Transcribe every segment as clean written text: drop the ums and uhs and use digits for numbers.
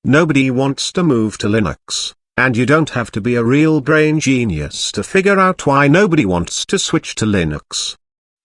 Nobody wants to move to Linux, and you don't have to be a real brain genius to figure out why nobody wants to switch to Linux.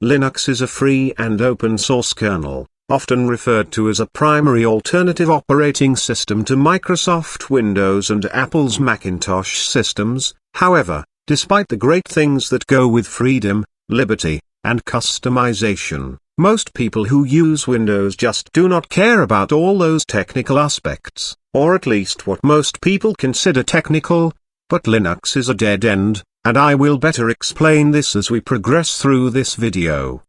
Linux is a free and open source kernel, often referred to as a primary alternative operating system to Microsoft Windows and Apple's Macintosh systems. However, despite the great things that go with freedom, liberty, and customization, most people who use Windows just do not care about all those technical aspects, or at least what most people consider technical. But Linux is a dead end, and I will better explain this as we progress through this video.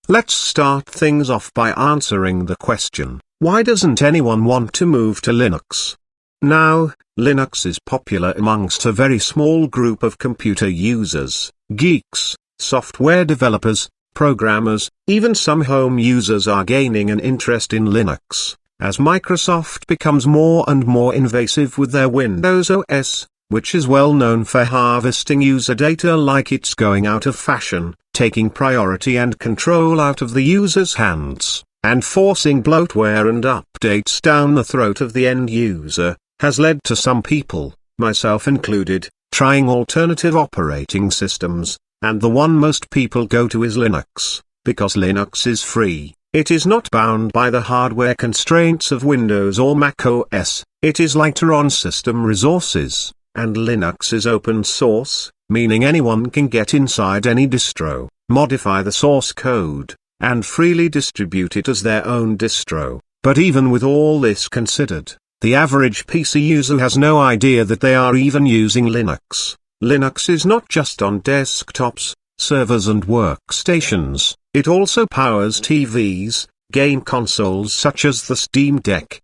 Let's start things off by answering the question, why doesn't anyone want to move to Linux? Now, Linux is popular amongst a very small group of computer users, geeks, software developers, programmers, even some home users are gaining an interest in Linux, as Microsoft becomes more and more invasive with their Windows OS, which is well known for harvesting user data like it's going out of fashion, taking priority and control out of the user's hands, and forcing bloatware and updates down the throat of the end user, has led to some people, myself included, trying alternative operating systems. And the one most people go to is Linux, because Linux is free, it is not bound by the hardware constraints of Windows or Mac OS, it is lighter on system resources, and Linux is open source, meaning anyone can get inside any distro, modify the source code, and freely distribute it as their own distro. But even with all this considered, the average PC user has no idea that they are even using Linux. Linux is not just on desktops, servers and workstations, it also powers TVs, game consoles such as the Steam Deck,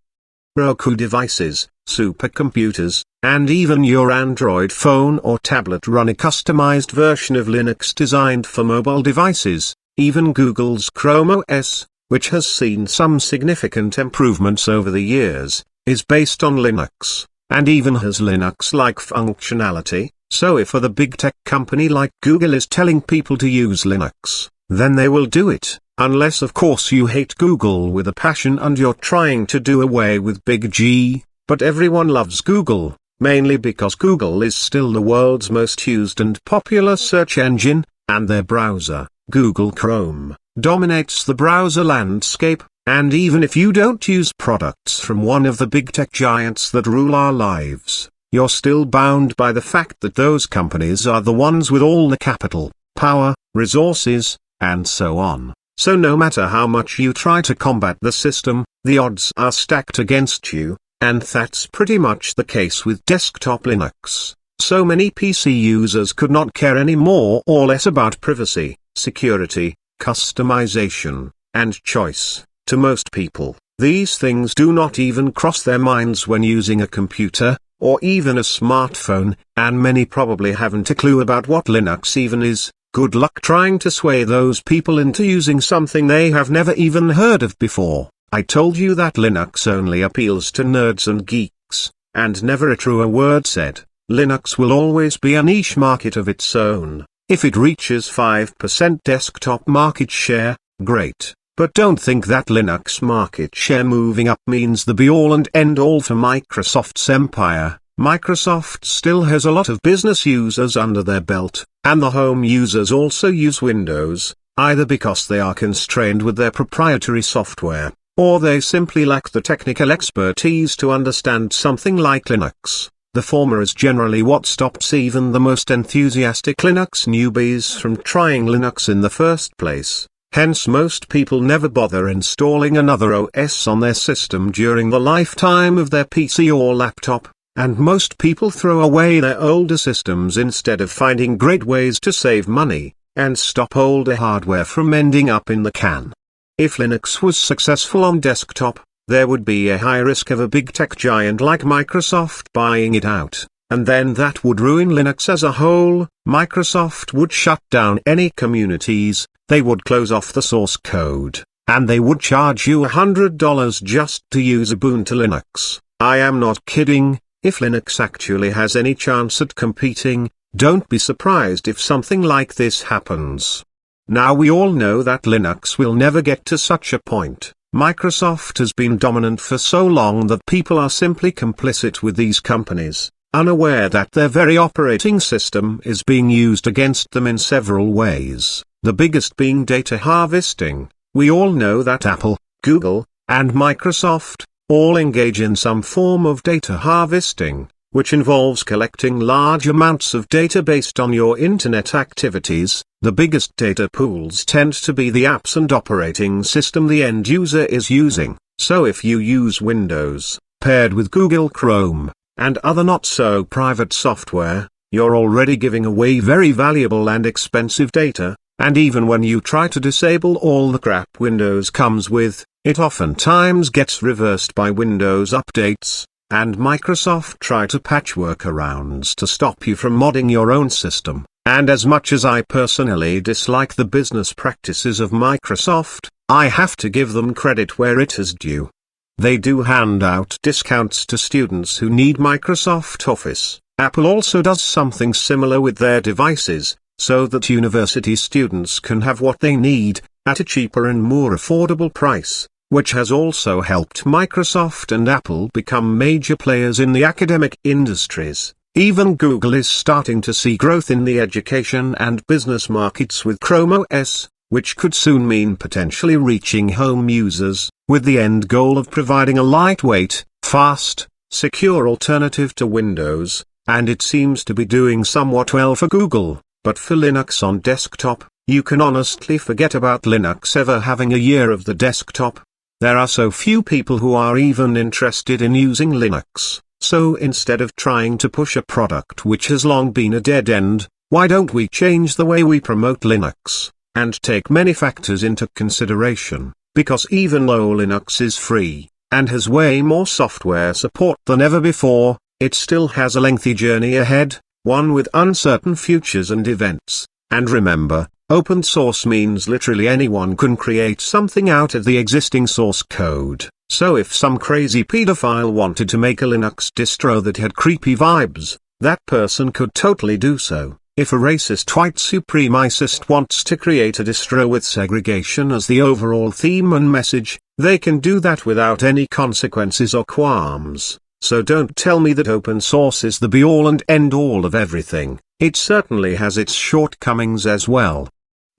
Roku devices, supercomputers, and even your Android phone or tablet run a customized version of Linux designed for mobile devices. Even Google's Chrome OS, which has seen some significant improvements over the years, is based on Linux, and even has Linux-like functionality. So if a big tech company like Google is telling people to use Linux, then they will do it, unless of course you hate Google with a passion and you're trying to do away with Big G. But everyone loves Google, mainly because Google is still the world's most used and popular search engine, and their browser, Google Chrome, dominates the browser landscape. And even if you don't use products from one of the big tech giants that rule our lives, you're still bound by the fact that those companies are the ones with all the capital, power, resources, and so on. So no matter how much you try to combat the system, the odds are stacked against you, and that's pretty much the case with desktop Linux. So many PC users could not care any more or less about privacy, security, customization, and choice. To most people, these things do not even cross their minds when using a computer, or even a smartphone, and many probably haven't a clue about what Linux even is. Good luck trying to sway those people into using something they have never even heard of before. I told you that Linux only appeals to nerds and geeks, and never a truer word said. Linux will always be a niche market of its own. If it reaches 5% desktop market share, great. But don't think that Linux market share moving up means the be-all and end-all for Microsoft's empire. Microsoft still has a lot of business users under their belt, and the home users also use Windows, either because they are constrained with their proprietary software, or they simply lack the technical expertise to understand something like Linux. The former is generally what stops even the most enthusiastic Linux newbies from trying Linux in the first place. Hence most people never bother installing another OS on their system during the lifetime of their PC or laptop, and most people throw away their older systems instead of finding great ways to save money, and stop older hardware from ending up in the can. If Linux was successful on desktop, there would be a high risk of a big tech giant like Microsoft buying it out, and then that would ruin Linux as a whole. Microsoft would shut down any communities, they would close off the source code, and they would charge you $100 just to use Ubuntu Linux. I am not kidding. If Linux actually has any chance at competing, don't be surprised if something like this happens. Now we all know that Linux will never get to such a point, Microsoft has been dominant for so long that people are simply complicit with these companies, unaware that their very operating system is being used against them in several ways, the biggest being data harvesting. We all know that Apple, Google, and Microsoft all engage in some form of data harvesting, which involves collecting large amounts of data based on your internet activities. The biggest data pools tend to be the apps and operating system the end user is using. So if you use Windows, paired with Google Chrome, and other not-so-private software, you're already giving away very valuable and expensive data, and even when you try to disable all the crap Windows comes with, it oftentimes gets reversed by Windows updates, and Microsoft try to patch workarounds to stop you from modding your own system. And as much as I personally dislike the business practices of Microsoft, I have to give them credit where it is due. They do hand out discounts to students who need Microsoft Office. Apple also does something similar with their devices, so that university students can have what they need, at a cheaper and more affordable price, which has also helped Microsoft and Apple become major players in the academic industries. Even Google is starting to see growth in the education and business markets with Chrome OS, which could soon mean potentially reaching home users, with the end goal of providing a lightweight, fast, secure alternative to Windows, and it seems to be doing somewhat well for Google, but for Linux on desktop, you can honestly forget about Linux ever having a year of the desktop. There are so few people who are even interested in using Linux. So instead of trying to push a product which has long been a dead end, why don't we change the way we promote Linux, and take many factors into consideration, because even though Linux is free, and has way more software support than ever before, it still has a lengthy journey ahead, one with uncertain futures and events. And remember, open source means literally anyone can create something out of the existing source code. So if some crazy pedophile wanted to make a Linux distro that had creepy vibes, that person could totally do so. If a racist white supremacist wants to create a distro with segregation as the overall theme and message, they can do that without any consequences or qualms. So don't tell me that open source is the be-all and end-all of everything. It certainly has its shortcomings as well.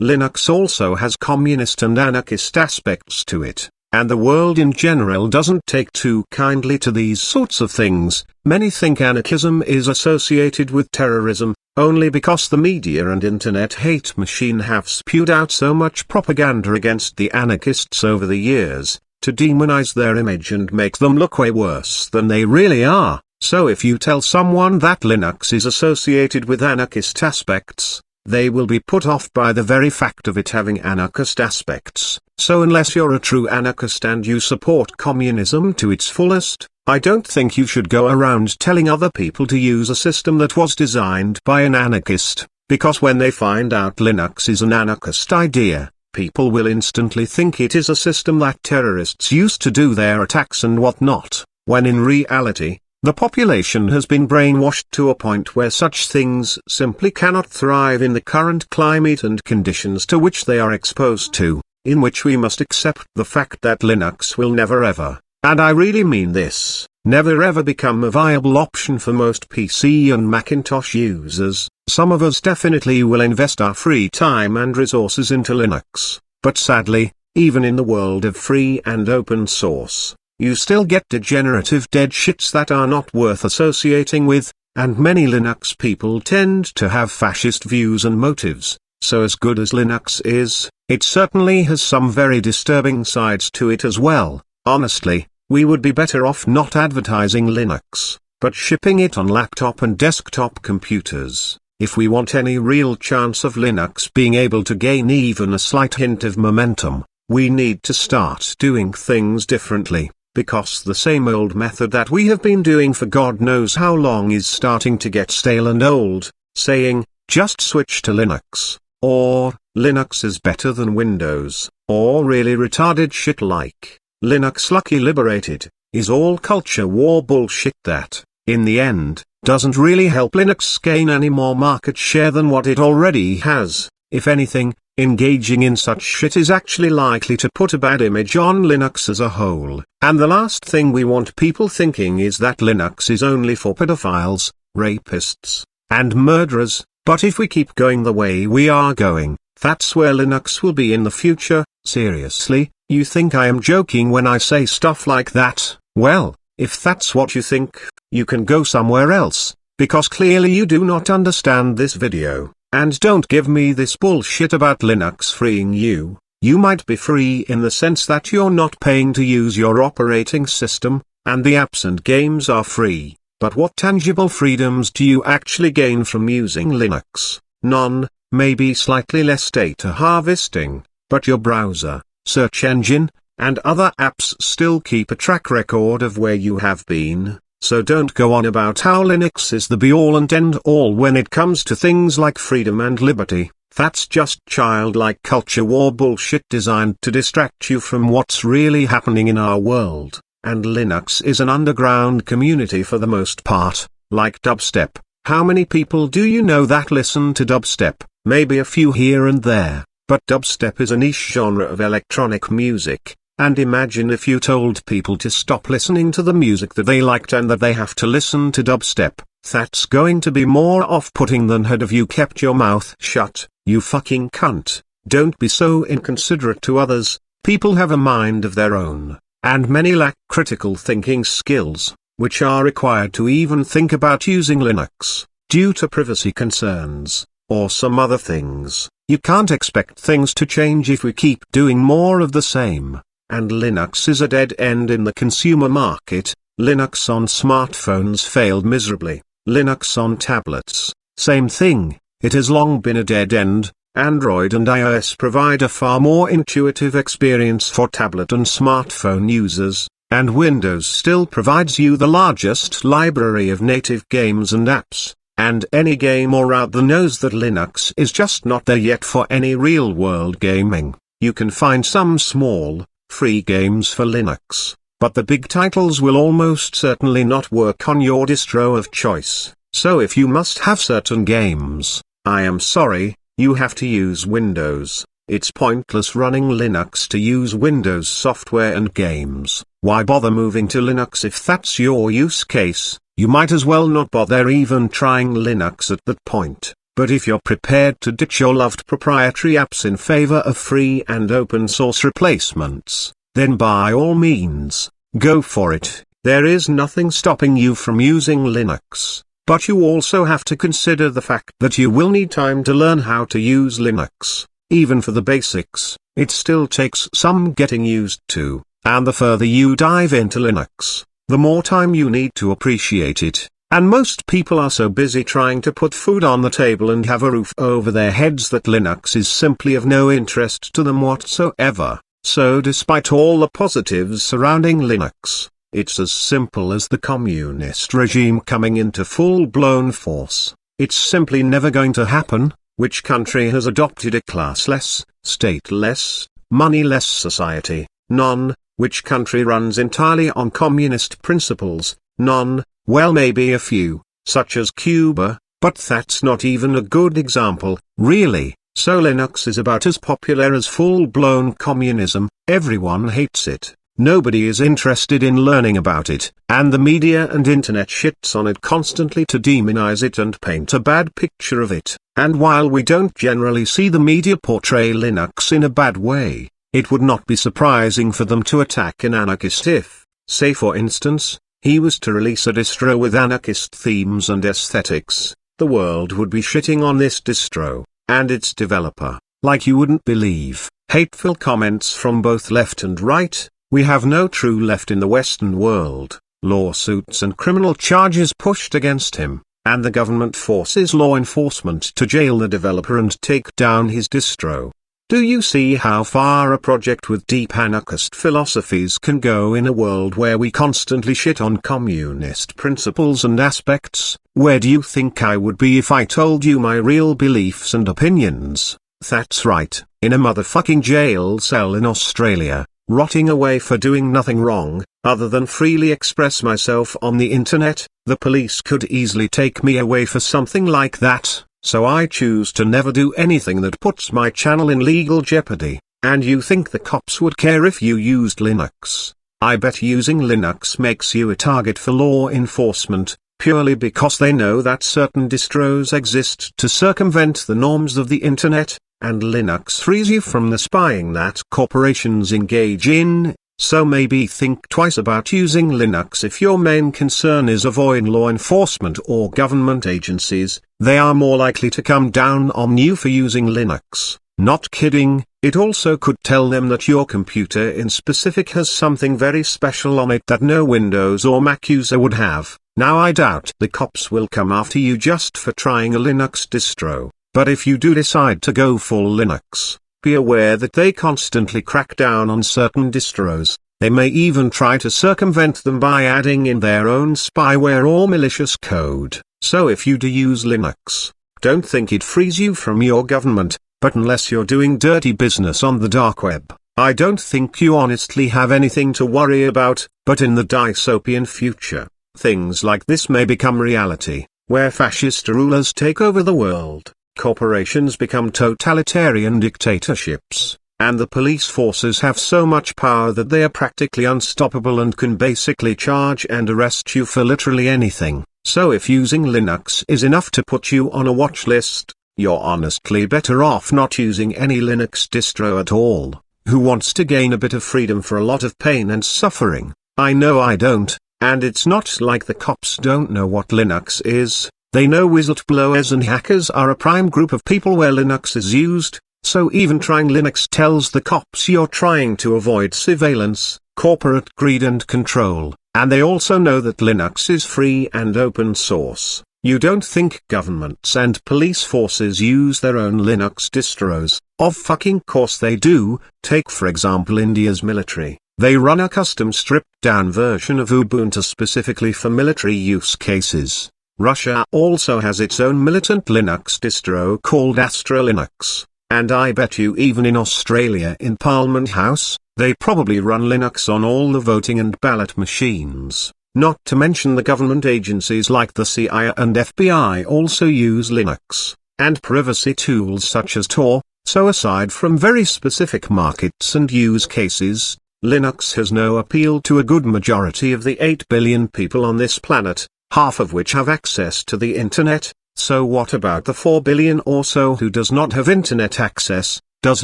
Linux also has communist and anarchist aspects to it. And the world in general doesn't take too kindly to these sorts of things. Many think anarchism is associated with terrorism, only because the media and internet hate machine have spewed out so much propaganda against the anarchists over the years, to demonize their image and make them look way worse than they really are. So if you tell someone that Linux is associated with anarchist aspects, they will be put off by the very fact of it having anarchist aspects. So unless you're a true anarchist and you support communism to its fullest, I don't think you should go around telling other people to use a system that was designed by an anarchist, because when they find out Linux is an anarchist idea, people will instantly think it is a system that terrorists used to do their attacks and whatnot, when in reality, the population has been brainwashed to a point where such things simply cannot thrive in the current climate and conditions to which they are exposed to, in which we must accept the fact that Linux will never ever, and I really mean this, never ever become a viable option for most PC and Macintosh users. Some of us definitely will invest our free time and resources into Linux, but sadly, even in the world of free and open source, you still get degenerative dead shits that are not worth associating with, and many Linux people tend to have fascist views and motives. So as good as Linux is, it certainly has some very disturbing sides to it as well. Honestly, we would be better off not advertising Linux, but shipping it on laptop and desktop computers. If we want any real chance of Linux being able to gain even a slight hint of momentum, we need to start doing things differently, because the same old method that we have been doing for God knows how long is starting to get stale and old, saying, just switch to Linux, or, Linux is better than Windows, or really retarded shit like, Linux lucky liberated, is all culture war bullshit that, in the end, doesn't really help Linux gain any more market share than what it already has. If anything, engaging in such shit is actually likely to put a bad image on Linux as a whole. And the last thing we want people thinking is that Linux is only for pedophiles, rapists, and murderers. But if we keep going the way we are going, that's where Linux will be in the future. Seriously, you think I am joking when I say stuff like that? Well, if that's what you think, you can go somewhere else, because clearly you do not understand this video. And don't give me this bullshit about Linux freeing you. You might be free in the sense that you're not paying to use your operating system, and the apps and games are free. But what tangible freedoms do you actually gain from using Linux? None, maybe slightly less data harvesting, but your browser, search engine, and other apps still keep a track record of where you have been. So don't go on about how Linux is the be-all and end-all when it comes to things like freedom and liberty. That's just childlike culture war bullshit designed to distract you from what's really happening in our world. And Linux is an underground community for the most part, like dubstep. How many people do you know that listen to dubstep? Maybe a few here and there, but dubstep is a niche genre of electronic music. And imagine if you told people to stop listening to the music that they liked and that they have to listen to dubstep. That's going to be more off-putting than had you kept your mouth shut, you fucking cunt. Don't be so inconsiderate to others. People have a mind of their own, and many lack critical thinking skills, which are required to even think about using Linux, due to privacy concerns, or some other things. You can't expect things to change if we keep doing more of the same. And Linux is a dead end in the consumer market. Linux on smartphones failed miserably. Linux on tablets, same thing, it has long been a dead end. Android and iOS provide a far more intuitive experience for tablet and smartphone users, and Windows still provides you the largest library of native games and apps, and any gamer out there knows that Linux is just not there yet for any real-world gaming. You can find some small, free games for Linux, but the big titles will almost certainly not work on your distro of choice. So if you must have certain games, I am sorry, you have to use Windows. It's pointless running Linux to use Windows software and games. Why bother moving to Linux if that's your use case? You might as well not bother even trying Linux at that point. But if you're prepared to ditch your loved proprietary apps in favor of free and open source replacements, then by all means, go for it. There is nothing stopping you from using Linux. But you also have to consider the fact that you will need time to learn how to use Linux. Even for the basics, it still takes some getting used to, and the further you dive into Linux, the more time you need to appreciate it. And most people are so busy trying to put food on the table and have a roof over their heads that Linux is simply of no interest to them whatsoever. So despite all the positives surrounding Linux, it's as simple as the communist regime coming into full-blown force. It's simply never going to happen. Which country has adopted a classless, stateless, moneyless society? None. Which country runs entirely on communist principles? None. Well, maybe a few, such as Cuba, but that's not even a good example, really. So Linux is about as popular as full-blown communism. Everyone hates it. Nobody is interested in learning about it, and the media and internet shits on it constantly to demonize it and paint a bad picture of it. And while we don't generally see the media portray Linux in a bad way, it would not be surprising for them to attack an anarchist if, say for instance, he was to release a distro with anarchist themes and aesthetics. The world would be shitting on this distro, and its developer, like you wouldn't believe. Hateful comments from both left and right. We have no true left in the Western world. Lawsuits and criminal charges pushed against him, and the government forces law enforcement to jail the developer and take down his distro. Do you see how far a project with deep anarchist philosophies can go in a world where we constantly shit on communist principles and aspects? Where do you think I would be if I told you my real beliefs and opinions? That's right, in a motherfucking jail cell in Australia, rotting away for doing nothing wrong, other than freely express myself on the internet. The police could easily take me away for something like that. so I choose to never do anything that puts my channel in legal jeopardy. And you think the cops would care if you used Linux? I bet using Linux makes you a target for law enforcement, purely because they know that certain distros exist to circumvent the norms of the internet, and Linux frees you from the spying that corporations engage in. So maybe think twice about using Linux if your main concern is avoiding law enforcement or government agencies. They are more likely to come down on you for using Linux. Not kidding. It also could tell them that your computer in specific has something very special on it that no Windows or Mac user would have. Now I doubt the cops will come after you just for trying a Linux distro, but if you do decide to go full Linux, be aware that they constantly crack down on certain distros. They may even try to circumvent them by adding in their own spyware or malicious code. So if you do use Linux, don't think it frees you from your government, but unless you're doing dirty business on the dark web, I don't think you honestly have anything to worry about. But in the dystopian future, things like this may become reality, where fascist rulers take over the world, corporations become totalitarian dictatorships, and the police forces have so much power that they are practically unstoppable and can basically charge and arrest you for literally anything. So if using Linux is enough to put you on a watch list, you're honestly better off not using any Linux distro at all. Who wants to gain a bit of freedom for a lot of pain and suffering? I know I don't, and it's not like the cops don't know what Linux is. They know whistleblowers and hackers are a prime group of people where Linux is used, so even trying Linux tells the cops you're trying to avoid surveillance, corporate greed and control, and they also know that Linux is free and open source. You don't think governments and police forces use their own Linux distros? Of fucking course they do. Take for example India's military. They run a custom stripped-down version of Ubuntu specifically for military use cases. Russia also has its own militant Linux distro called Astra Linux. And I bet you even in Australia in Parliament House, they probably run Linux on all the voting and ballot machines. Not to mention the government agencies like the CIA and FBI also use Linux, and privacy tools such as Tor. So aside from very specific markets and use cases, Linux has no appeal to a good majority of the 8 billion people on this planet, half of which have access to the internet. So what about the 4 billion or so who does not have internet access? Does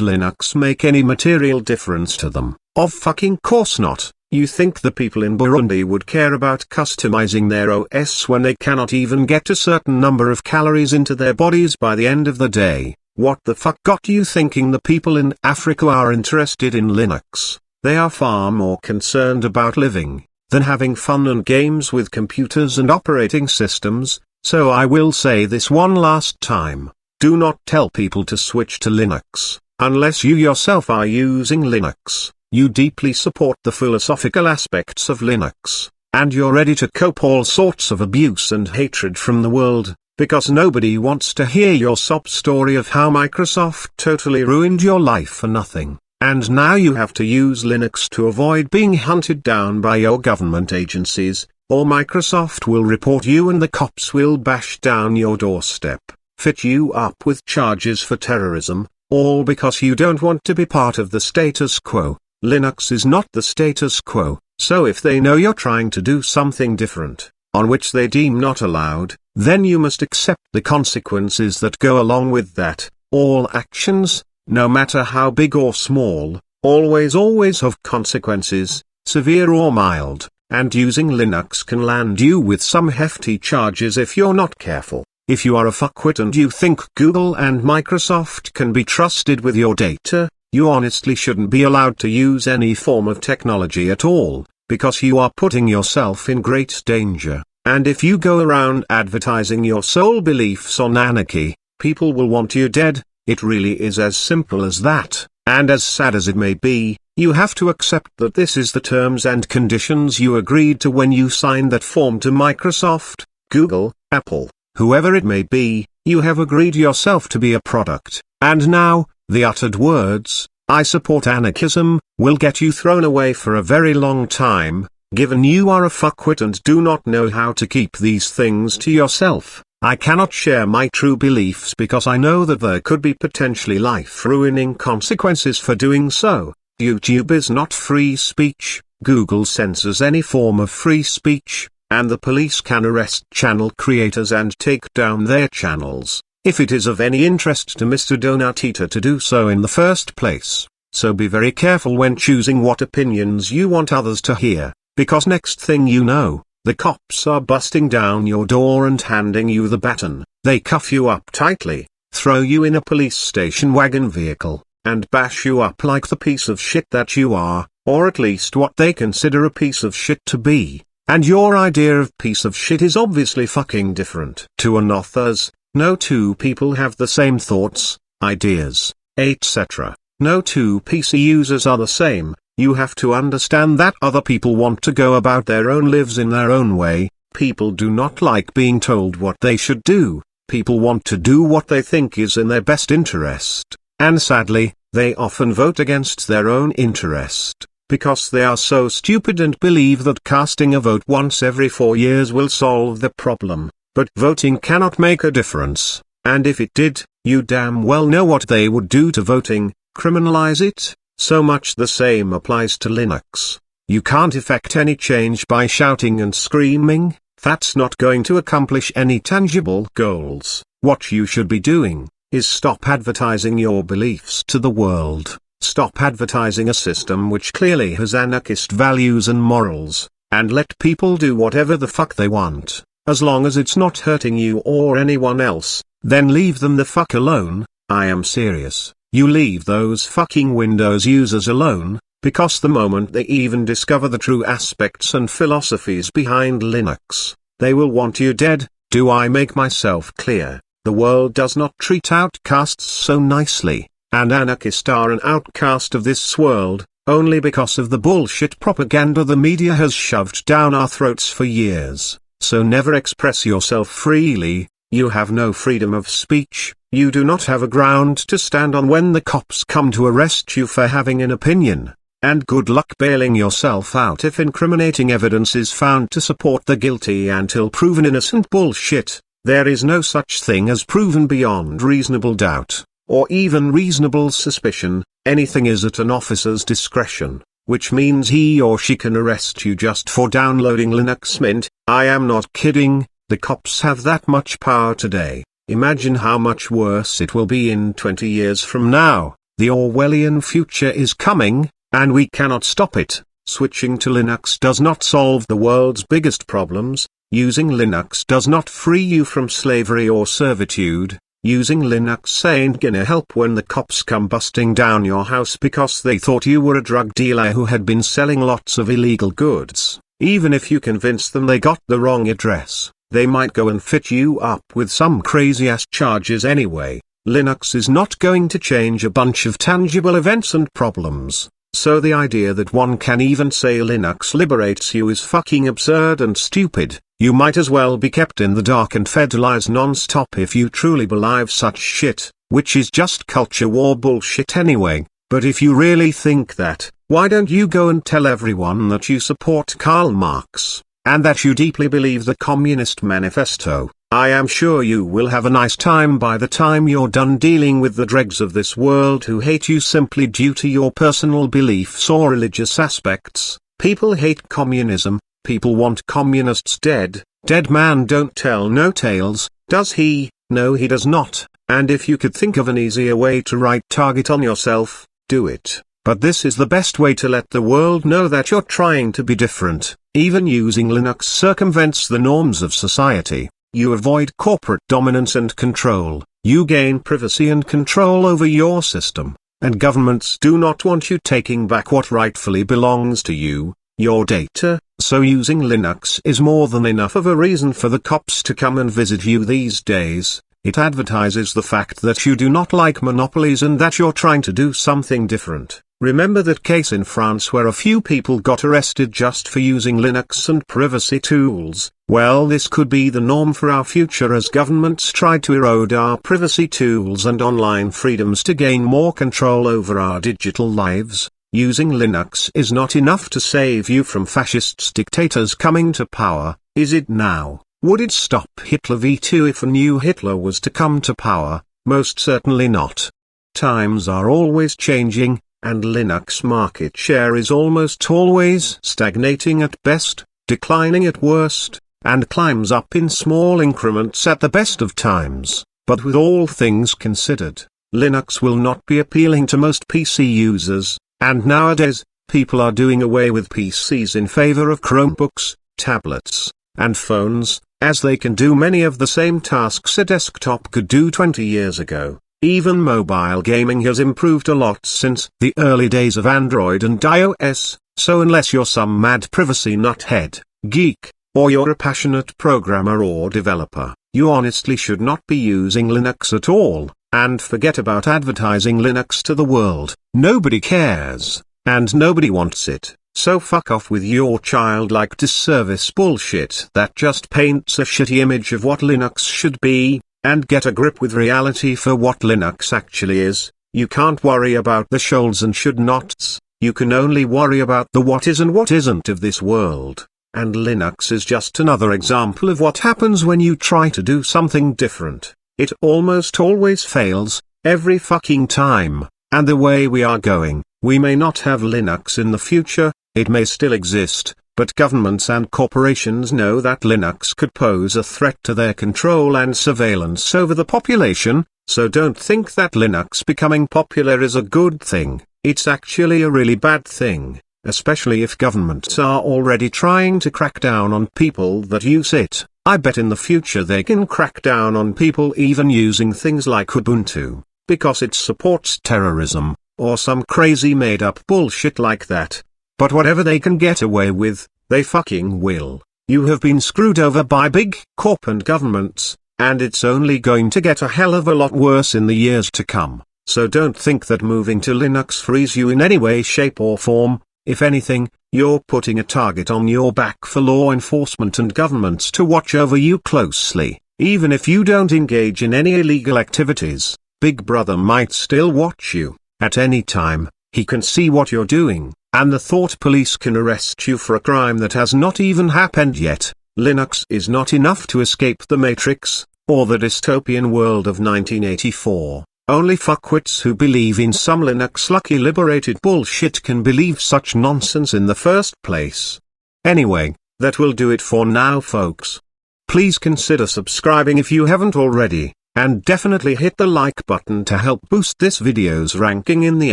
Linux make any material difference to them? Of fucking course not. You think the people in Burundi would care about customizing their OS when they cannot even get a certain number of calories into their bodies by the end of the day? What the fuck got you thinking the people in Africa are interested in Linux? They are far more concerned about living than having fun and games with computers and operating systems. So I will say this one last time. Do not tell people to switch to Linux, unless you yourself are using Linux. You deeply support the philosophical aspects of Linux, and you're ready to cope all sorts of abuse and hatred from the world, because nobody wants to hear your sob story of how Microsoft totally ruined your life for nothing, and now you have to use Linux to avoid being hunted down by your government agencies, or Microsoft will report you and the cops will bash down your doorstep, fit you up with charges for terrorism, all because you don't want to be part of the status quo. Linux is not the status quo, so if they know you're trying to do something different, on which they deem not allowed, then you must accept the consequences that go along with that. All actions, no matter how big or small, always have consequences, severe or mild, and using Linux can land you with some hefty charges if you're not careful. If you are a fuckwit and you think Google and Microsoft can be trusted with your data, you honestly shouldn't be allowed to use any form of technology at all, because you are putting yourself in great danger. And if you go around advertising your sole beliefs on anarchy, people will want you dead. It really is as simple as that, and as sad as it may be, you have to accept that this is the terms and conditions you agreed to when you signed that form to Microsoft, Google, Apple, whoever it may be. You have agreed yourself to be a product, and now, the uttered words, "I support anarchism," will get you thrown away for a very long time, given you are a fuckwit and do not know how to keep these things to yourself. I cannot share my true beliefs because I know that there could be potentially life-ruining consequences for doing so. YouTube is not free speech, Google censors any form of free speech, and the police can arrest channel creators and take down their channels, if it is of any interest to Mr. Donatita to do so in the first place. So be very careful when choosing what opinions you want others to hear, because next thing you know, the cops are busting down your door and handing you the baton. They cuff you up tightly, throw you in a police station wagon vehicle, and bash you up like the piece of shit that you are, or at least what they consider a piece of shit to be. And your idea of piece of shit is obviously fucking different to another's. No two people have the same thoughts, ideas, etc. No two PC users are the same. You have to understand that other people want to go about their own lives in their own way. People do not like being told what they should do. People want to do what they think is in their best interest, and sadly, they often vote against their own interest, because they are so stupid and believe that casting a vote once every 4 years will solve the problem. But voting cannot make a difference, and if it did, you damn well know what they would do to voting: criminalize it. So much the same applies to Linux. You can't effect any change by shouting and screaming. That's not going to accomplish any tangible goals. What you should be doing is stop advertising your beliefs to the world. Stop advertising a system which clearly has anarchist values and morals, and let people do whatever the fuck they want. As long as it's not hurting you or anyone else, then leave them the fuck alone. I am serious. You leave those fucking Windows users alone, because the moment they even discover the true aspects and philosophies behind Linux, they will want you dead. Do I make myself clear? The world does not treat outcasts so nicely, and anarchists are an outcast of this world, only because of the bullshit propaganda the media has shoved down our throats for years. So never express yourself freely. You have no freedom of speech. You do not have a ground to stand on when the cops come to arrest you for having an opinion. And good luck bailing yourself out if incriminating evidence is found to support the guilty until proven innocent bullshit. There is no such thing as proven beyond reasonable doubt, or even reasonable suspicion. Anything is at an officer's discretion, which means he or she can arrest you just for downloading Linux Mint. I am not kidding. The cops have that much power today. Imagine how much worse it will be in 20 years from now. The Orwellian future is coming, and we cannot stop it. Switching to Linux does not solve the world's biggest problems. Using Linux does not free you from slavery or servitude. Using Linux ain't gonna help when the cops come busting down your house because they thought you were a drug dealer who had been selling lots of illegal goods. Even if you convince them they got the wrong address, they might go and fit you up with some crazy-ass charges anyway. Linux is not going to change a bunch of tangible events and problems, so the idea that one can even say Linux liberates you is fucking absurd and stupid. You might as well be kept in the dark and fed lies non-stop if you truly believe such shit, which is just culture war bullshit anyway. But if you really think that, why don't you go and tell everyone that you support Karl Marx, and that you deeply believe the Communist Manifesto? I am sure you will have a nice time by the time you're done dealing with the dregs of this world who hate you simply due to your personal beliefs or religious aspects. People hate communism. People want communists dead. Dead man don't tell no tales, does he? No, he does not. And if you could think of an easier way to write target on yourself, do it. But this is the best way to let the world know that you're trying to be different. Even using Linux circumvents the norms of society. You avoid corporate dominance and control. You gain privacy and control over your system. And governments do not want you taking back what rightfully belongs to you, your data. So using Linux is more than enough of a reason for the cops to come and visit you these days. It advertises the fact that you do not like monopolies and that you're trying to do something different. Remember that case in France where a few people got arrested just for using Linux and privacy tools? Well, this could be the norm for our future as governments try to erode our privacy tools and online freedoms to gain more control over our digital lives. Using Linux is not enough to save you from fascist dictators coming to power, is it now? Would it stop Hitler V2 if a new Hitler was to come to power? Most certainly not. Times are always changing, and Linux market share is almost always stagnating at best, declining at worst, and climbs up in small increments at the best of times. But with all things considered, Linux will not be appealing to most PC users, and nowadays, people are doing away with PCs in favor of Chromebooks, tablets, and phones, as they can do many of the same tasks a desktop could do 20 years ago. Even mobile gaming has improved a lot since the early days of Android and iOS, so unless you're some mad privacy nuthead, geek, or you're a passionate programmer or developer, you honestly should not be using Linux at all, and forget about advertising Linux to the world. Nobody cares, and nobody wants it, so fuck off with your childlike disservice bullshit that just paints a shitty image of what Linux should be, and get a grip with reality for what Linux actually is. You can't worry about the shoulds and should nots, you can only worry about the what is and what isn't of this world. And Linux is just another example of what happens when you try to do something different. It almost always fails, every fucking time, and the way we are going, we may not have Linux in the future, it may still exist, but governments and corporations know that Linux could pose a threat to their control and surveillance over the population, so don't think that Linux becoming popular is a good thing. It's actually a really bad thing, especially if governments are already trying to crack down on people that use it. I bet in the future they can crack down on people even using things like Ubuntu, because it supports terrorism, or some crazy made-up bullshit like that. But whatever they can get away with, they fucking will. You have been screwed over by big corp and governments, and it's only going to get a hell of a lot worse in the years to come. So don't think that moving to Linux frees you in any way, shape or form. If anything, you're putting a target on your back for law enforcement and governments to watch over you closely. Even if you don't engage in any illegal activities, Big Brother might still watch you. At any time, he can see what you're doing, and the thought police can arrest you for a crime that has not even happened yet. Linux is not enough to escape the Matrix, or the dystopian world of 1984. Only fuckwits who believe in some Linux lucky liberated bullshit can believe such nonsense in the first place. Anyway, that will do it for now, folks. Please consider subscribing if you haven't already, and definitely hit the like button to help boost this video's ranking in the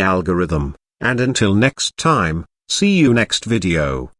algorithm. And until next time, see you next video.